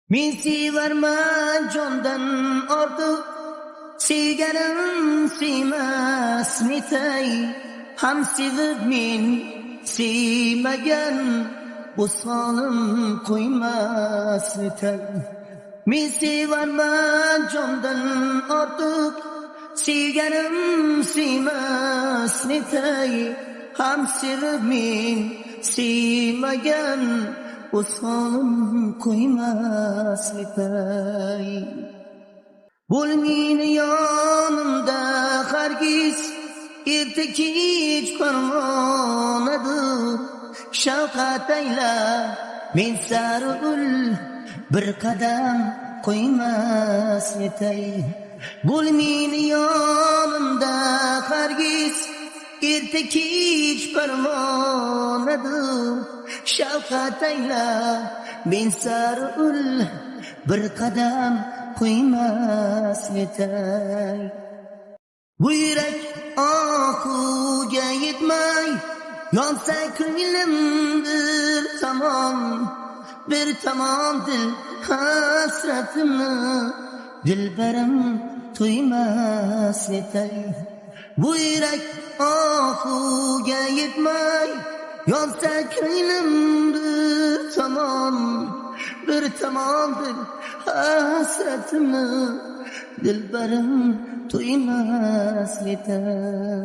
Men sevarman jondan ortiq, sevganim siymas netay. Ham sevib men sevmagan, bo'sonim qo'ymas netay. Men sevarman jondan ortiq, sevganim siymas netay. Ham sevib men sevmagan, o'zxonim qo'ymas netay. Bo'lmaydi yonimda hargiz, erta kech parvonadir. Shafqat ayla men sari ul, bir qadam qo'ymas netay. Bo'lmaydi yonimda hargiz, erta kech parvonadir. Shafqat ayla men sari ul, bir qadam qo'ymas netay. Bu yurak oxuga yetmay, yonsa ko'nglim bir tomon dil hasratimni dilbarim to'ymas netay. Bu yurak oxuga yetmay, yonsa ko'nglim bir tomon dil hasratimni dilbarim to'ymas netay.